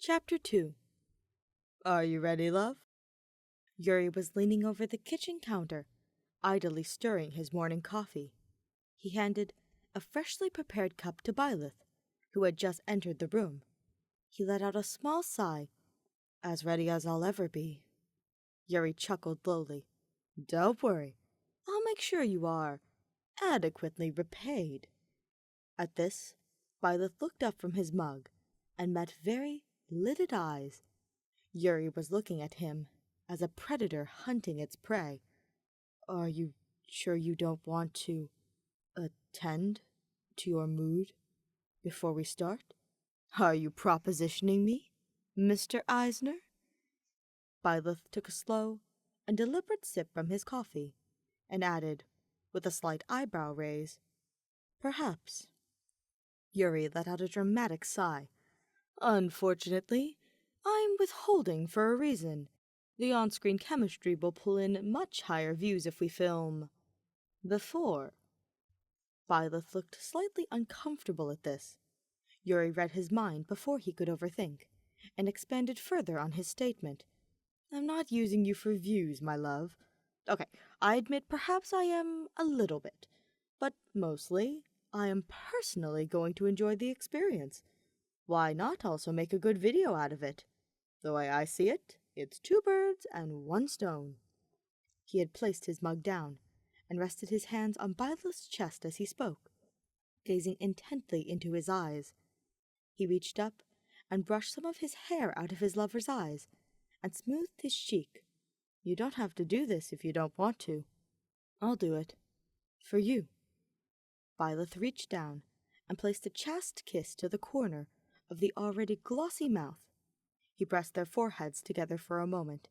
Chapter 2. Are you ready, love? Yuri was leaning over the kitchen counter, idly stirring his morning coffee. He handed a freshly prepared cup to Byleth, who had just entered the room. He let out a small sigh. As ready as I'll ever be. Yuri chuckled lowly. Don't worry. I'll make sure you are adequately repaid. At this, Byleth looked up from his mug and met very lidded eyes. Yuri was looking at him as a predator hunting its prey. Are you sure you don't want to attend to your mood before we start? Are you propositioning me, Mr. Eisner? Byleth took a slow and deliberate sip from his coffee and added, with a slight eyebrow raise, Perhaps. Yuri let out a dramatic sigh. Unfortunately, I'm withholding for a reason. The on-screen chemistry will pull in much higher views if we film before. Byleth looked slightly uncomfortable at this. Yuri read his mind before he could overthink, and expanded further on his statement. I'm not using you for views, my love. Okay, I admit perhaps I am a little bit, but mostly I am personally going to enjoy the experience. Why not also make a good video out of it? The way I see it, it's 2 birds and 1 stone. He had placed his mug down and rested his hands on Byleth's chest as he spoke, gazing intently into his eyes. He reached up and brushed some of his hair out of his lover's eyes and smoothed his cheek. You don't have to do this if you don't want to. I'll do it. For you. Byleth reached down and placed a chaste kiss to the corner of the already glossy mouth. He pressed their foreheads together for a moment,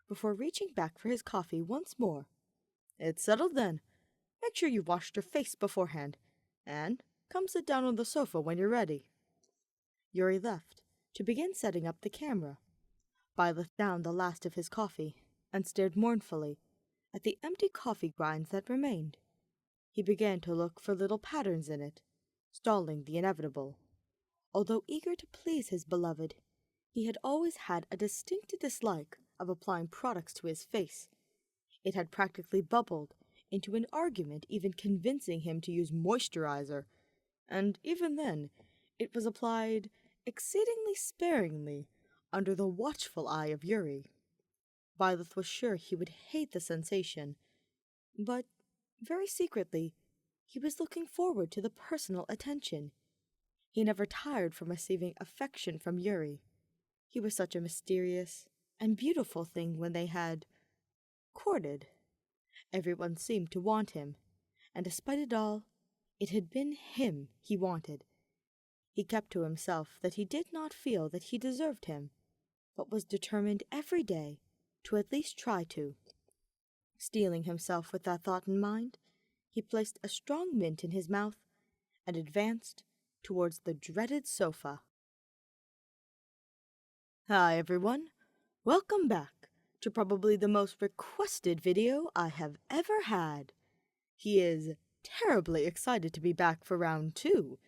before reaching back for his coffee once more. It's settled then. Make sure you washed your face beforehand, and come sit down on the sofa when you're ready. Yuri left to begin setting up the camera. Byleth downed the last of his coffee and stared mournfully at the empty coffee grinds that remained. He began to look for little patterns in it, stalling the inevitable. Although eager to please his beloved, he had always had a distinct dislike of applying products to his face. It had practically bubbled into an argument even convincing him to use moisturizer, and even then it was applied exceedingly sparingly under the watchful eye of Yuri. Byleth was sure he would hate the sensation, but very secretly he was looking forward to the personal attention. He never tired from receiving affection from Yuri. He was such a mysterious and beautiful thing when they had courted. Everyone seemed to want him, and despite it all, it had been him he wanted. He kept to himself that he did not feel that he deserved him, but was determined every day to at least try to. Steeling himself with that thought in mind, he placed a strong mint in his mouth and advanced towards the dreaded sofa. Hi everyone, welcome back to probably the most requested video I have ever had. He is terribly excited to be back for round 2,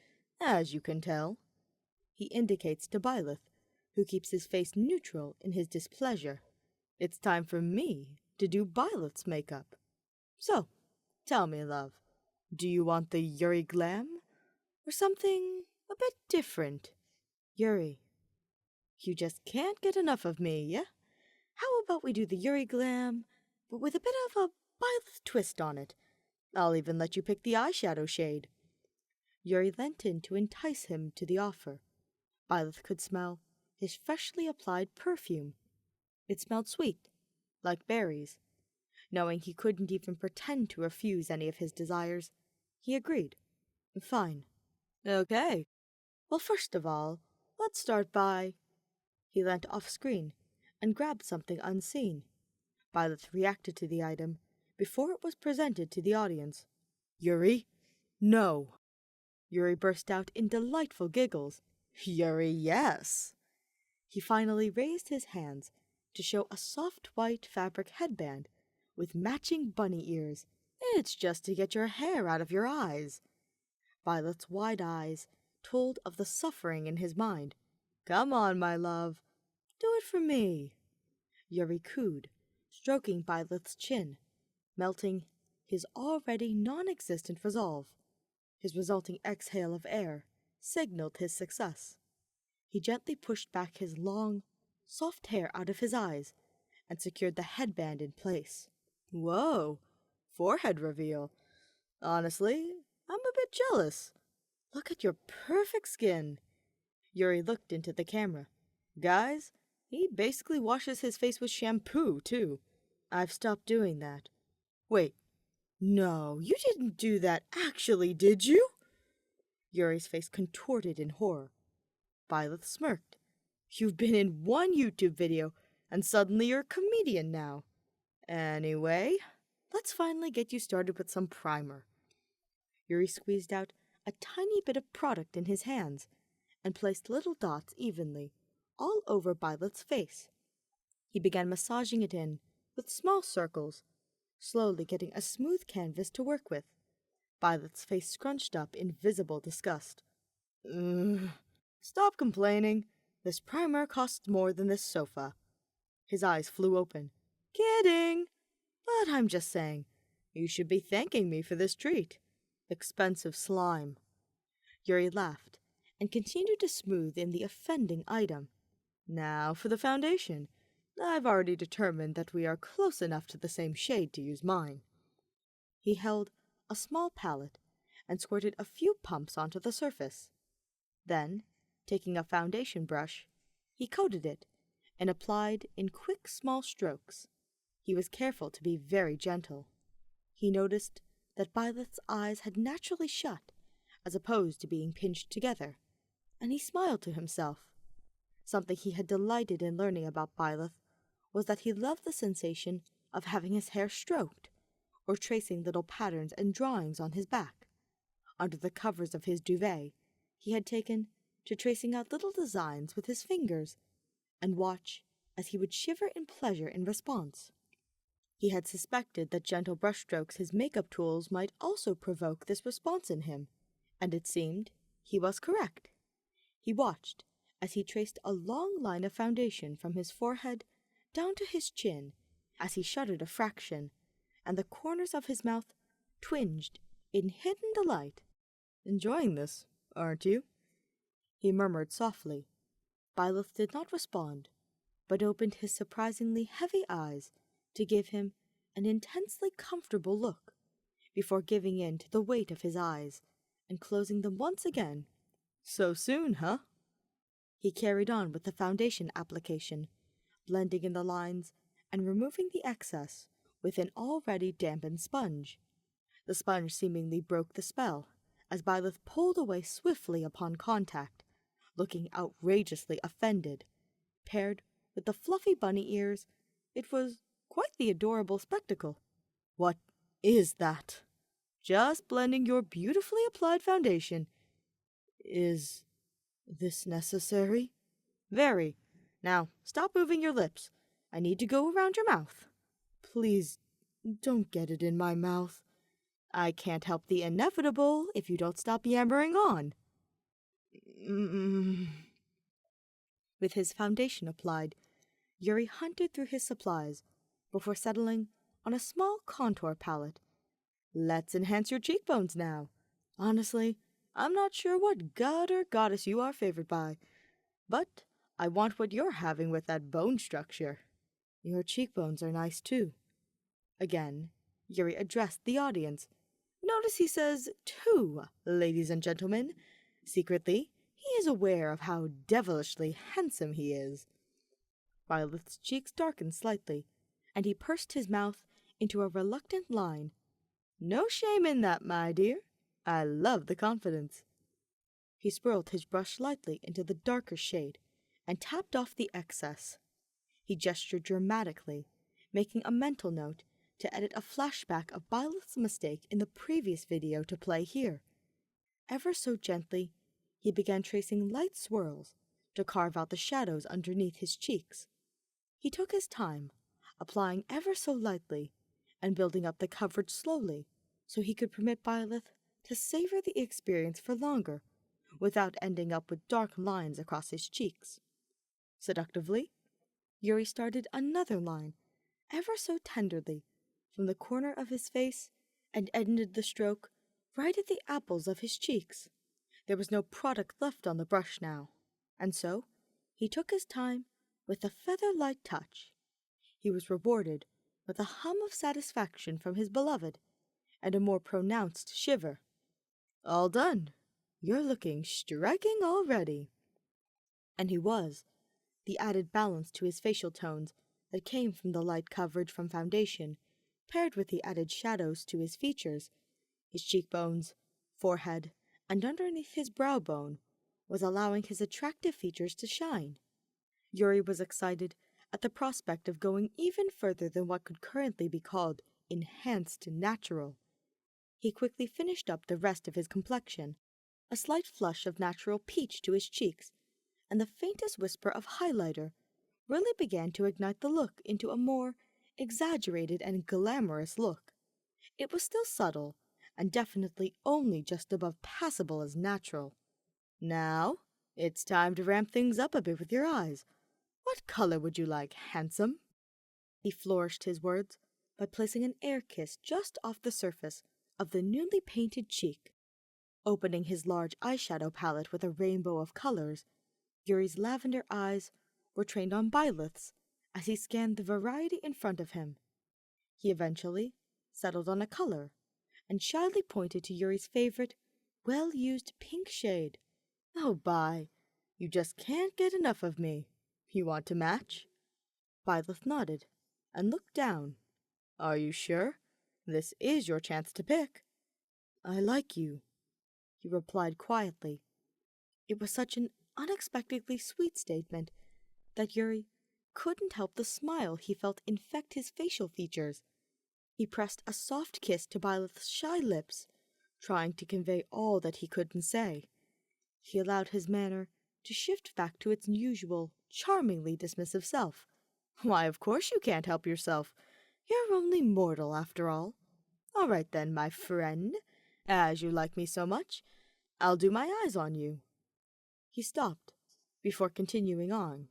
as you can tell. He indicates to Byleth, who keeps his face neutral in his displeasure. It's time for me to do Byleth's makeup. So, tell me, love, do you want the Yuri glam? Or something a bit different? Yuri, you just can't get enough of me, yeah? How about we do the Yuri glam, but with a bit of a Byleth twist on it? I'll even let you pick the eyeshadow shade. Yuri leant in to entice him to the offer. Byleth could smell his freshly applied perfume. It smelled sweet, like berries. Knowing he couldn't even pretend to refuse any of his desires, he agreed. Fine. Okay. Well, first of all, let's start by... He leant off-screen and grabbed something unseen. Byleth reacted to the item before it was presented to the audience. Yuri? No. Yuri burst out in delightful giggles. Yuri, yes. He finally raised his hands to show a soft white fabric headband with matching bunny ears. It's just to get your hair out of your eyes. Byleth's wide eyes told of the suffering in his mind. Come on, my love. Do it for me. Yuri cooed, stroking Byleth's chin, melting his already non-existent resolve. His resulting exhale of air signaled his success. He gently pushed back his long, soft hair out of his eyes and secured the headband in place. Whoa, forehead reveal. Honestly, I'm a bit jealous. Look at your perfect skin. Yuri looked into the camera. Guys, he basically washes his face with shampoo, too. I've stopped doing that. Wait, no, you didn't do that actually, did you? Yuri's face contorted in horror. Byleth smirked. You've been in one YouTube video, and suddenly you're a comedian now. Anyway, let's finally get you started with some primer. Yuri squeezed out a tiny bit of product in his hands and placed little dots evenly all over Byleth's face. He began massaging it in with small circles, slowly getting a smooth canvas to work with. Byleth's face scrunched up in visible disgust. Stop complaining. This primer costs more than this sofa. His eyes flew open. Kidding! But I'm just saying, you should be thanking me for this treat. Expensive slime. Yuri laughed and continued to smooth in the offending item. Now for the foundation. I've already determined that we are close enough to the same shade to use mine. He held a small palette and squirted a few pumps onto the surface. Then, taking a foundation brush, he coated it and applied in quick small strokes. He was careful to be very gentle. He noticed that Byleth's eyes had naturally shut, as opposed to being pinched together, and he smiled to himself. Something he had delighted in learning about Byleth was that he loved the sensation of having his hair stroked, or tracing little patterns and drawings on his back. Under the covers of his duvet, he had taken to tracing out little designs with his fingers, and watch as he would shiver in pleasure in response. He had suspected that gentle brushstrokes his makeup tools might also provoke this response in him, and it seemed he was correct. He watched as he traced a long line of foundation from his forehead down to his chin, as he shuddered a fraction, and the corners of his mouth twinged in hidden delight. Enjoying this, aren't you? He murmured softly. Byleth did not respond, but opened his surprisingly heavy eyes to give him an intensely comfortable look, before giving in to the weight of his eyes and closing them once again. So soon, huh? He carried on with the foundation application, blending in the lines and removing the excess with an already dampened sponge. The sponge seemingly broke the spell, as Byleth pulled away swiftly upon contact, looking outrageously offended. Paired with the fluffy bunny ears, it was quite the adorable spectacle. What is that? Just blending your beautifully applied foundation. Is this necessary? Very. Now, stop moving your lips. I need to go around your mouth. Please, don't get it in my mouth. I can't help the inevitable if you don't stop yammering on. With his foundation applied, Yuri hunted through his supplies before settling on a small contour palette. Let's enhance your cheekbones now. Honestly, I'm not sure what god or goddess you are favored by, but I want what you're having with that bone structure. Your cheekbones are nice too. Again, Yuri addressed the audience. Notice he says too, ladies and gentlemen. Secretly, he is aware of how devilishly handsome he is. Byleth's cheeks darkened slightly, and he pursed his mouth into a reluctant line. No shame in that, my dear. I love the confidence. He swirled his brush lightly into the darker shade and tapped off the excess. He gestured dramatically, making a mental note to edit a flashback of Byleth's mistake in the previous video to play here. Ever so gently, he began tracing light swirls to carve out the shadows underneath his cheeks. He took his time, applying ever so lightly, and building up the coverage slowly, so he could permit Byleth to savor the experience for longer, without ending up with dark lines across his cheeks. Seductively, Yuri started another line, ever so tenderly, from the corner of his face, and ended the stroke right at the apples of his cheeks. There was no product left on the brush now, and so he took his time with a feather-light touch. He was rewarded with a hum of satisfaction from his beloved, and a more pronounced shiver. "All done. You're looking striking already." And he was. The added balance to his facial tones that came from the light coverage from foundation, paired with the added shadows to his features, his cheekbones, forehead, and underneath his brow bone, was allowing his attractive features to shine. Yuri was excited at the prospect of going even further than what could currently be called enhanced natural. He quickly finished up the rest of his complexion, a slight flush of natural peach to his cheeks, and the faintest whisper of highlighter really began to ignite the look into a more exaggerated and glamorous look. It was still subtle, and definitely only just above passable as natural. "Now, it's time to ramp things up a bit with your eyes. What color would you like, handsome?" He flourished his words by placing an air kiss just off the surface of the newly painted cheek. Opening his large eyeshadow palette with a rainbow of colors, Yuri's lavender eyes were trained on Byleth's as he scanned the variety in front of him. He eventually settled on a color, and shyly pointed to Yuri's favorite, well-used pink shade. "Oh, Bye, you just can't get enough of me. You want to match?" Byleth nodded and looked down. "Are you sure? This is your chance to pick." "I like you," he replied quietly. It was such an unexpectedly sweet statement that Yuri couldn't help the smile he felt infect his facial features. He pressed a soft kiss to Byleth's shy lips, trying to convey all that he couldn't say. He allowed his manner to shift back to its usual, charmingly dismissive self. "Why, of course you can't help yourself. You're only mortal, after all. All right then, my friend. As you like me so much, I'll do my eyes on you." He stopped, before continuing on,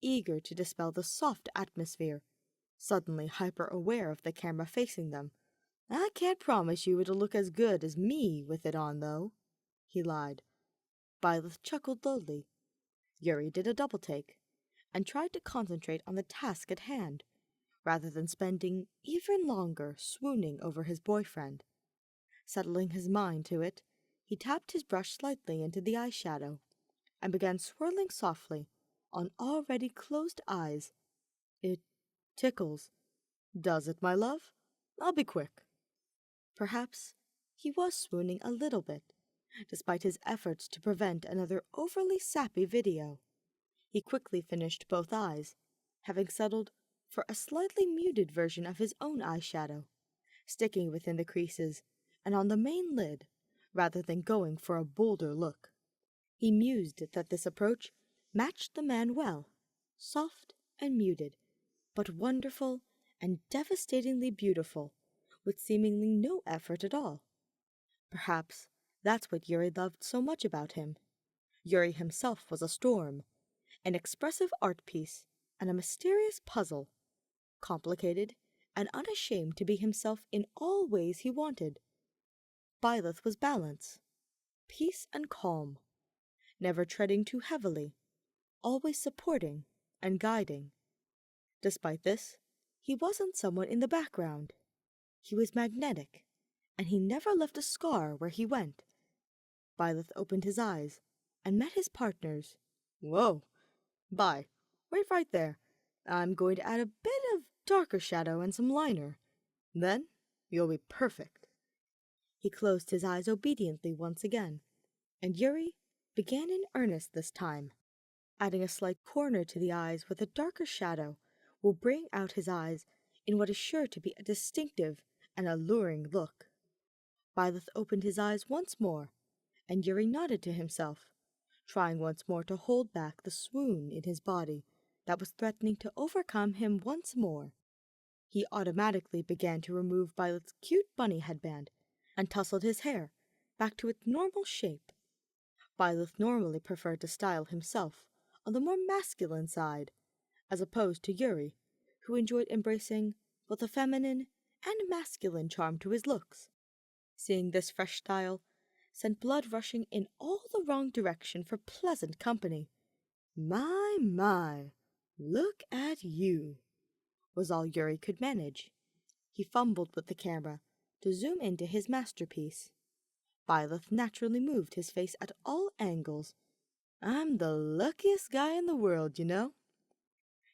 eager to dispel the soft atmosphere, suddenly hyper-aware of the camera facing them. "I can't promise you it'll look as good as me with it on, though," he lied. Byleth chuckled lowly. Yuri did a double-take, and tried to concentrate on the task at hand, rather than spending even longer swooning over his boyfriend. Settling his mind to it, he tapped his brush slightly into the eyeshadow, and began swirling softly on already closed eyes. "It tickles. Does it, my love? I'll be quick." Perhaps he was swooning a little bit, despite his efforts to prevent another overly sappy video. He quickly finished both eyes, having settled for a slightly muted version of his own eyeshadow, sticking within the creases and on the main lid, rather than going for a bolder look. He mused that this approach matched the man well, soft and muted, but wonderful and devastatingly beautiful, with seemingly no effort at all. Perhaps that's what Yuri loved so much about him. Yuri himself was a storm, an expressive art piece, and a mysterious puzzle, complicated and unashamed to be himself in all ways he wanted. Byleth was balance, peace and calm, never treading too heavily, always supporting and guiding. Despite this, he wasn't someone in the background. He was magnetic, and he never left a scar where he went. Byleth opened his eyes and met his partner's. "Whoa, Bye, wait right there. I'm going to add a bit of darker shadow and some liner. Then you'll be perfect." He closed his eyes obediently once again, and Yuri began in earnest this time. Adding a slight corner to the eyes with a darker shadow will bring out his eyes in what is sure to be a distinctive and alluring look. Byleth opened his eyes once more, and Yuri nodded to himself, trying once more to hold back the swoon in his body that was threatening to overcome him once more. He automatically began to remove Byleth's cute bunny headband and tousled his hair back to its normal shape. Byleth normally preferred to style himself on the more masculine side, as opposed to Yuri, who enjoyed embracing both a feminine and masculine charm to his looks. Seeing this fresh style sent blood rushing in all the wrong direction for pleasant company. My, look at you, was all Yuri could manage. He fumbled with the camera to zoom into his masterpiece. Byleth naturally moved his face at all angles. I'm the luckiest guy in the world, you know.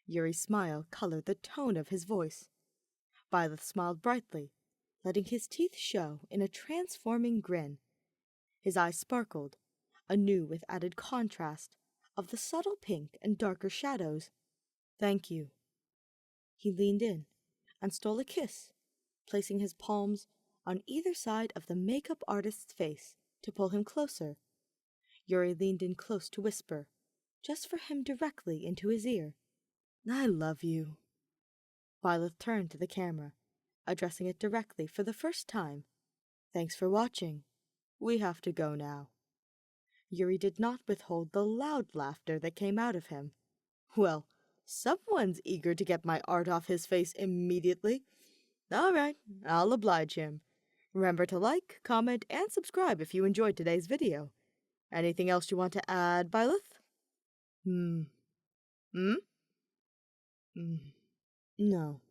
Yuri's smile colored the tone of his voice. Byleth smiled brightly, letting his teeth show in a transforming grin. His eyes sparkled, anew with added contrast of the subtle pink and darker shadows. Thank you. He leaned in and stole a kiss, placing his palms on either side of the makeup artist's face to pull him closer. Yuri leaned in close to whisper, just for him directly into his ear. I love you. Byleth turned to the camera, addressing it directly for the first time. Thanks for watching. We have to go now. Yuri did not withhold the loud laughter that came out of him. Well, someone's eager to get my art off his face immediately. All right, I'll oblige him. Remember to like, comment, and subscribe if you enjoyed today's video. Anything else you want to add, Byleth? No.